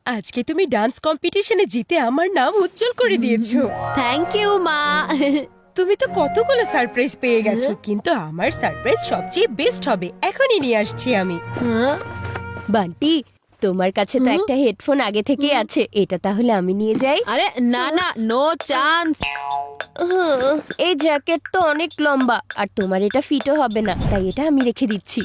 আজকে তুমি ডান্স কম্পিটিশনে জিতে আমার নাম উজ্জ্বল করে দিয়েছো। থ্যাংক ইউ মা। তুমি তো কতগুলো সারপ্রাইজ পেয়ে গেছো, কিন্তু আমার সারপ্রাইজ সবচেয়ে বেস্ট হবে। এখনই নিয়ে আসছি আমি। বান্টি, তোমার কাছে তো একটা হেডফোন আগে থেকেই আছে, এটা তাহলে আমি নিয়ে যাই। আরে না না, নো চান্স। এই জ্যাকেট তো অনেক লম্বা আর তোমার এটা ফিটও হবে না, তাই এটা আমি রেখে দিচ্ছি।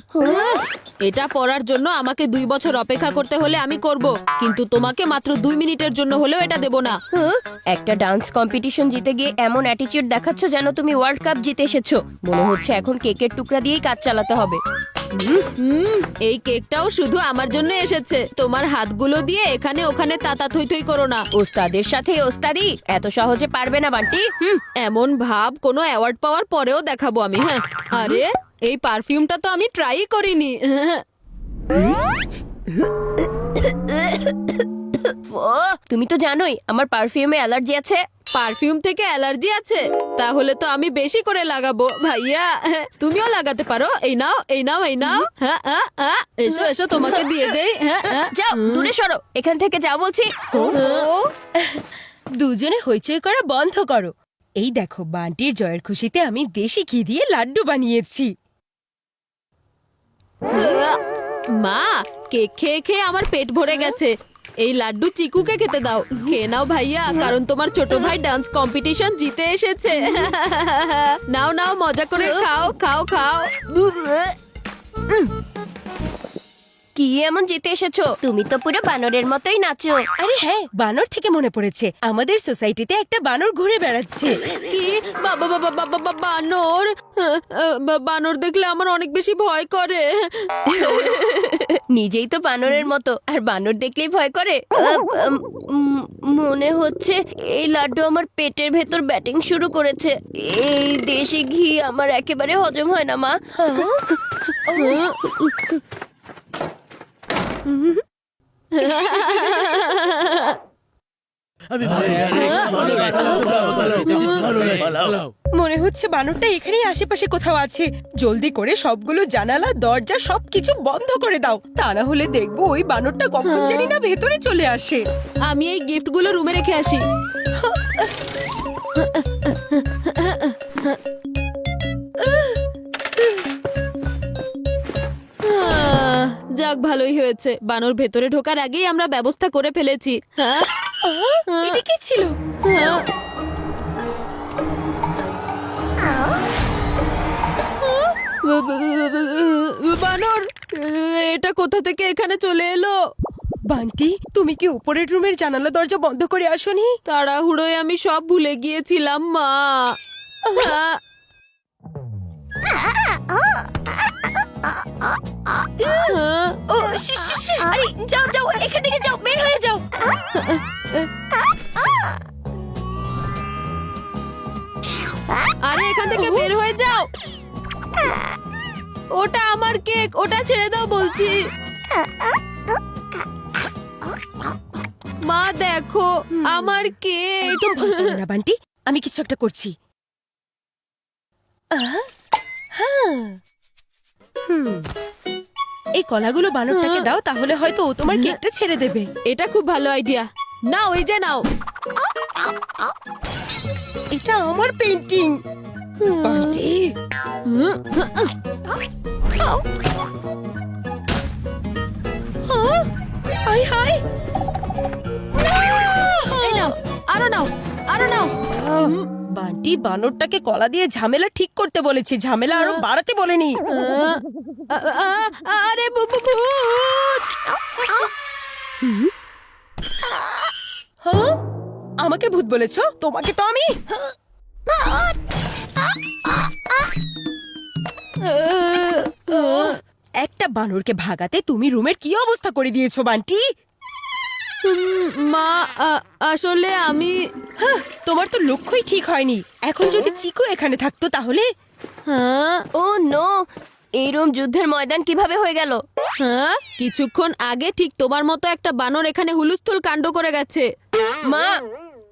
এটা পরার জন্য আমাকে 2 বছর অপেক্ষা করতে হলে আমি করব, কিন্তু তোমাকে মাত্র 2 মিনিটের জন্য হলেও এটা দেব না। একটা ডান্স কম্পিটিশন জিতে গিয়ে এমন অ্যাটিটিউড দেখাচ্ছ যেন তুমি ওয়ার্ল্ড কাপ জিতে এসেছো। মনে হচ্ছে এখন কেকের টুকরা দিয়েই কাজ চালাতে হবে। এই কেকটাও শুধু আমার জন্য এসেছে। তোমার হাতগুলো দিয়ে এখানে ওখানে তাতা থই থই করো না। ওস্তাদের সাথে ওস্তাদি এত সহজে পারবে না বান্টি। এমন ভাব কোনো অ্যাওয়ার্ড পাওয়ার পরেও দেখাবো আমি। হ্যাঁ, আরে এই পারফিউমটা তো আমি ট্রাই করিনি। তুমি তো জানোই আমার পারফিউমে অ্যালার্জি আছে। পারফিউম থেকে অ্যালার্জি আছে? তাহলে তো আমি বেশি করে লাগাবো ভাইয়া। তুমিও লাগাতে পারো। এই নাও, এই নাও, এই নাও। হ্যাঁ হ্যাঁ হ্যাঁ, এসো এসো, তোমাকে দিয়ে দেই। হ্যাঁ হ্যাঁ, যাও দূরে সরো, এখান থেকে যাও বলছি। দুজনে হইচই করা বন্ধ করো। এই দেখো, বান্টির জয়ের খুশিতে আমি দেশি ঘি দিয়ে লাড্ডু বানিয়েছি। মা, কেক খেয়ে খেয়ে আমার পেট ভরে গেছে। এই লাড্ডু চিকুকে খেতে দাও। খেয়ে নাও ভাইয়া, কারণ তোমার ছোট ভাই ডান্স কম্পিটিশন জিতে এসেছে। নাও নাও, মজা করে খাও খাও খাও। কি এমন জিতে এসেছো? তুমি তো পুরো বানরের মতোই নাচো। আরে হ্যাঁ, বানর থেকে মনে পড়েছে, আমাদের সোসাইটিতে একটা বানর ঘুরে বেড়াচ্ছে। কি? বাবা বাবা বাবা, বানর? বানর দেখলে আমার অনেক বেশি ভয় করে। নিজেই তো বানরের মতো, আর বানর দেখলেই ভয় করে। মনে হচ্ছে এই লাড্ডু আমার পেটের ভেতর ব্যাটিং শুরু করেছে। এই দেশি ঘি আমার একেবারে হজম হয় না মা। মনে হচ্ছে বানরটা এখানেই আশেপাশে কোথাও আছে। জলদি করে সবগুলো জানালা দরজা সবকিছু বন্ধ করে দাও, তা না হলে দেখবো ওই বানরটা কখন জানি না ভেতরে চলে আসে। আমি এই গিফটগুলো রুমে রেখে আসি। যাক, ভালোই হয়েছে। বানর ভেতরে ঢোকার আগেই আমরা ব্যবস্থা করে ফেলেছি। হ্যাঁ, এটা কি ছিল? হ্যাঁ। বানর, এটা কোথা থেকে এখানে চলে এলো? বান্টি, তুমি কি উপরের রুমের জানালা দরজা বন্ধ করে আসোনি? তাড়াহুড়োয় আমি সব ভুলে গিয়েছিলাম মা। হ্যাঁ। ও আরে যাও যাও, এখান থেকে যাও, বের হয়ে যাও। আরে এখান থেকে বের হয়ে যাও। ওটা আমার কেক, ওটা ছেড়ে দাও বলছি। মা দেখো, আমার কেক। একদম ভয় পেও না বান্টি, আমি কিছু একটা করছি। হ্যাঁ, এই কলাগুলো বানরটাকে দাও, তাহলে হয়তো ও তোমার কেকটা ছেড়ে দেবে। এটা খুব ভালো আইডিয়া। নাও, এই যে নাও। এটা আমার পেইন্টিং। বান্টি, হাই হাই, এই নাও, আরো নাও, আরো নাও। বান্টি, বানরটাকে কলা দিয়ে ঝামেলা ঠিক করতে বলেছি, ঝামেলা আরো বাড়াতে বলেনি। আরে ভূত! হ্যাঁ, আমাকে ভূত বলেছো? তোমাকে তো আমি। একটা বানরকে ভাগাতে তুমি রুমের কি অবস্থা করে দিয়েছো বান্টি। মা, আসলে আমি। হ্যাঁ, তোমার তো লক্ষ্যই ঠিক হয়নি। এখন যদি চিকু এখানে থাকতো তাহলে। হ্যাঁ ও নো, এইরকম যুদ্ধের ময়দান কিভাবে হয়ে গেল? হ্যাঁ, কিছুক্ষণ আগে ঠিক তোমার মতো একটা বানর এখানে হুলুস্থুল কাণ্ড করে গেছে। মা,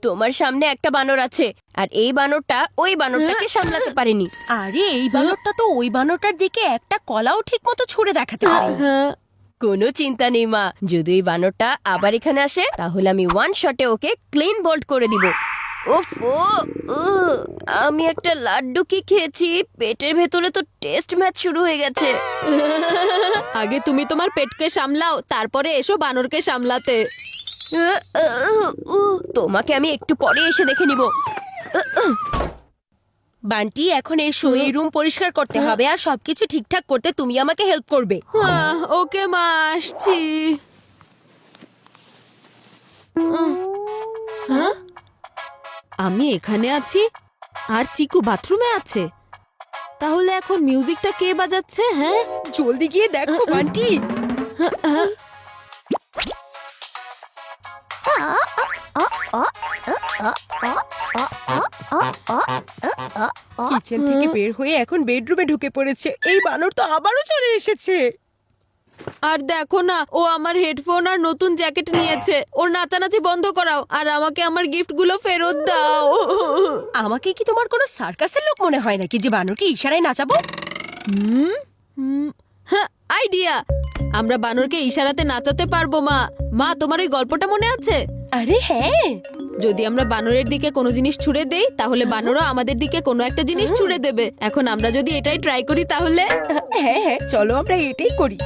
তোমার সামনে একটা বানর আছে, আর এই বানরটা ওই বানরটাকে সামলাতে পারেনি। আরে এই বানরটা তো ওই বানরটার দিকে একটা কলাও ঠিক মতো ছুঁড়ে দেখাতে পারে। হ্যাঁ, কোনো চিন্তা নেই মা, যদি এই বানরটা আবার এখানে আসে তাহলে আমি ওয়ান শটে ওকে ক্লিন বোল্ড করে দিব। উফ আমি একটা লাড্ডু কি খেয়েছি, পেটের ভেতরে তো টেস্ট ম্যাচ শুরু হয়ে গেছে। আগে তুমি তোমার পেটকে সামলাও, তারপরে এসো বানরকে সামলাতে। তোমাকে আমি একটু পরে এসে দেখে নিব। বান্টি এখন এসো, এই রুম পরিষ্কার করতে হবে আর সবকিছু ঠিকঠাক করতে তুমি আমাকে হেল্প করবে। ওকে মা, আসছি। হ্যাঁ, আমি এখানে আছি আর চিকু বাথরুমে আছে। তাহলে এখন মিউজিকটা কে বাজাচ্ছে? হ্যাঁ, জলদি গিয়ে দেখো বান্টি। কিচেন থেকে বের হয়ে এখন বেডরুমে ঢুকে পড়েছে। এই বানর তো আবারও চলে এসেছে। আর দেখো না, ও আমার হেডফোন আর নতুন জ্যাকেট নিয়েছে। ওর নাচানাচি বন্ধ করাও আর আমাকে আমার গিফটগুলো ফেরত দাও। আমাকে কি তোমার কোনো সার্কাসের লোক মনে হয় নাকি যে বানরকে ইশারায় নাচাবো? আইডিয়া, আমরা বানরকে ইশারাতে নাচাতে পারবো। মা মা তোমার ওই গল্পটা মনে আছে? আরে হ্যাঁ, যদি আমরা বানরের দিকে কোনো জিনিস ছুড়ে দেই তাহলে বানরও আমাদের দিকে কোনো একটা জিনিস ছুড়ে দেবে। এখন আমরা যদি এটাই ট্রাই করি তাহলে? হ্যাঁ হ্যাঁ, চলো আমরা এটাই করি।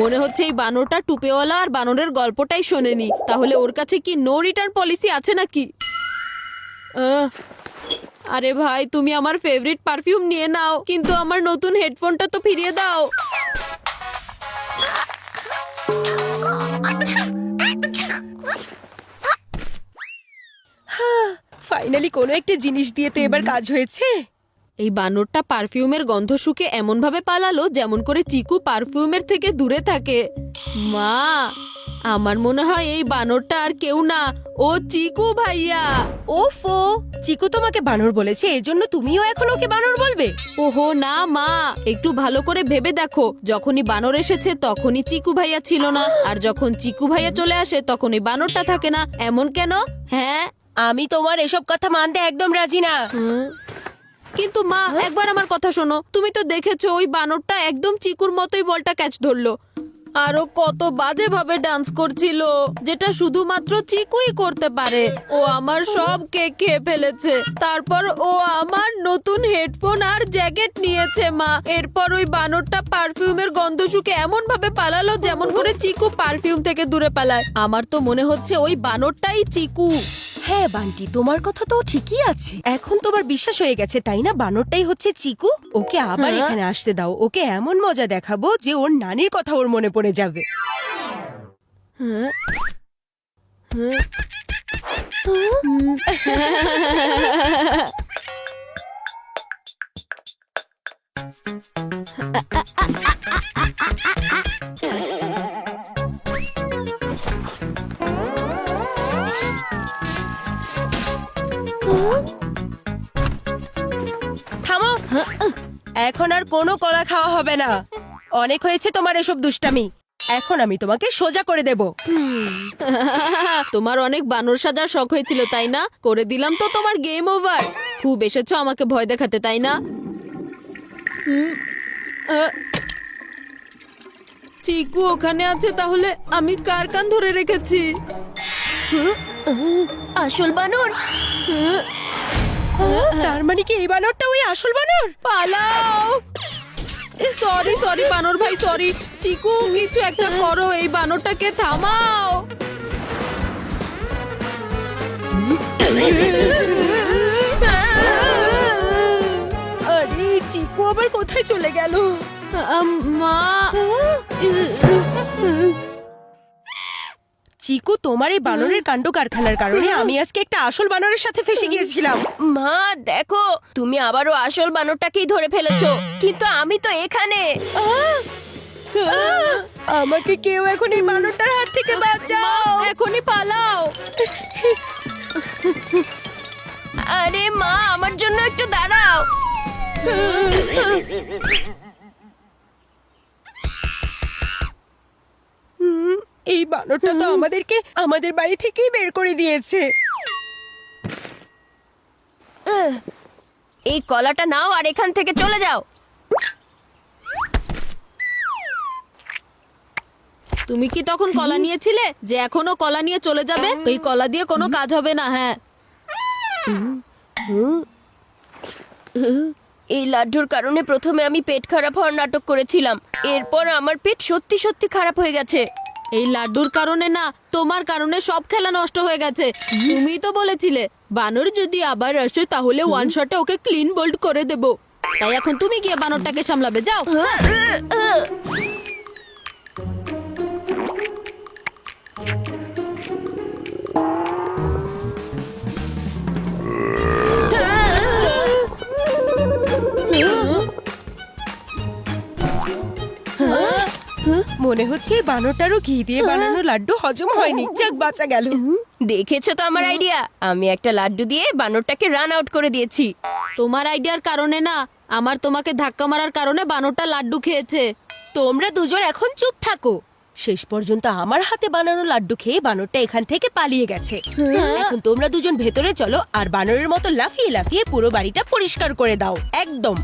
মনে হচ্ছে এই বানরটা টুপেওয়ালা আর বানরের গল্পটাই শোনেনি। তাহলে ওর কাছে কি নো রিটার্ন পলিসি আছে নাকি? আরে ভাই, তুমি আমার ফেভারিট পারফিউম নিয়ে নাও, কিন্তু আমার নতুন হেডফোনটা তো ফিরিয়ে দাও। ফাইনালি কোনো একটা জিনিস দিয়ে তো এবার কাজ হয়েছে। এই বানরটা পারফিউমের গন্ধ শুকে এমন ভাবে পালালো যেমন করে চিকু পারফিউমের থেকে দূরে থাকে। মা, আমার মনে হয় এই বানরটা আর কেউ না, ও চিকু ভাইয়া। ওফো, চিকু তোমাকে বানর বলেছে, এজন্য তুমিও এখন ওকে বানর বলবে? ওহো না মা, একটু ভালো করে ভেবে দেখো। যখনই বানর এসেছে তখনই চিকু ভাইয়া ছিল না, আর যখন চিকু ভাইয়া চলে আসে তখনই বানরটা থাকে না। এমন কেন? হ্যাঁ, আমি তোমার এসব কথা মানতে একদম রাজি না। কিন্তু মা, একবার আমার কথা শোনো। তুমি তো দেখেছো ওই বানরটা একদম চিকুর মতোই বলটা ক্যাচ ধরলো। আরো কত বাজে ভাবে ডান্স করছিল, যেটা শুধুমাত্র চিকুই করতে পারে। ও আমার সব কেক খেয়ে ফেলেছে। তারপর ও আমার নতুন হেডফোন আর জ্যাকেট নিয়েছে। মা, এরপর ওই বানরটা পারফিউমের গন্ধ শুকে এমন ভাবে পালালো যেমন করে চিকু পারফিউম থেকে দূরে পালায়। আমার তো মনে হচ্ছে ওই বানরটাই চিকু। হ্যাঁ বান্টি, তোমার কথা তো ঠিকই আছে। এখন তোমার বিশ্বাস হয়ে গেছে তাই না, বানরটাই হচ্ছে চিকু? ওকে আবার এখানে আসতে দাও, ওকে এমন মজা দেখাবো যে ওর নানির কথা ওর মনে পড়ে যাবে। থামো, এখন আর কোনো কলা খাওয়া হবে না। অনেক হয়েছে তোমার এসব দুষ্টামি। এখন আমি তোমাকে সোজা করে দেব। তোমার অনেক বানর সাজার শখ হয়েছিল তাই না? করে দিলাম তো তোমার গেম ওভার। খুব এসেছো আমাকে ভয় দেখাতে তাই না? চিকু ওখানে আছে, তাহলে আমি কার কান ধরে রেখেছি? আসল বানর? তার মানে কি এই বানরটা ওই আসল বানর? পালাও! সরি সরি বানর ভাই, সরি। চিকু, কিছু একটা করো, এই বানরটাকে থামাও। আরে চিকু আবার কোথায় চলে গেল? মা, চিকু, তোমার এই বানরের কাণ্ড কারখানার কারণে আমি আজকে একটা আসল বানরের সাথে ফেসে গিয়েছিলাম। মা দেখো, তুমি আবারও আসল বানরটাকেই ধরে ফেলেছো, কিন্তু আমি তো এখানে। আমাকে কেউ এখন এই বানরটার হাত থেকে বাঁচাও। এখনই পালাও। এই বানরটা তো আমাদেরকে আমাদের বাড়ি থেকেই বের করে দিয়েছে। এই কলাটা নাও আর এখান থেকে চলে যাও। তুমি কি তখন কলা নিয়েছিলে যে এখনো কলা নিয়ে চলে যাবে? এই কলা দিয়ে কোনো কাজ হবে না। হ্যাঁ, এই লাড্ডুর কারণে প্রথমে আমি পেট খারাপ হওয়ার নাটক করেছিলাম, এরপর আমার পেট সত্যি সত্যি খারাপ হয়ে গেছে। এই লাড্ডুর কারণে না, তোমার কারণে সব খেলা নষ্ট হয়ে গেছে। তুমিই তো বলেছিলে বানর যদি আবার আসে তাহলে ওয়ান শটে ওকে ক্লিন বোল্ড করে দেব। তাই এখন তুমি গিয়ে বানরটাকে সামলাবে, যাও। মনে হচ্ছে এই বানরটারও ঘি দিয়ে বানানো লাড্ডু হজম হয়নি। যাক, বাঁচা গেল। দেখেছো তো আমার আইডিয়া? আমি একটা লাড্ডু দিয়ে বানরটাকে রান আউট করে দিয়েছি। তোমার আইডিয়ার কারণে না, আমার তোমাকে ধাক্কা মারার কারণে বানরটা লাড্ডু খেয়েছে। তোমরা দুজন এখন চুপ থাকো। শেষ পর্যন্ত আমার হাতে বানানো লাড্ডু খেয়ে বানরটা এখান থেকে পালিয়ে গেছে। এখন তোমরা দুজন ভেতরে চলো আর বানরের মতো লাফিয়ে লাফিয়ে পুরো বাড়িটা পরিষ্কার করে দাও। একদম।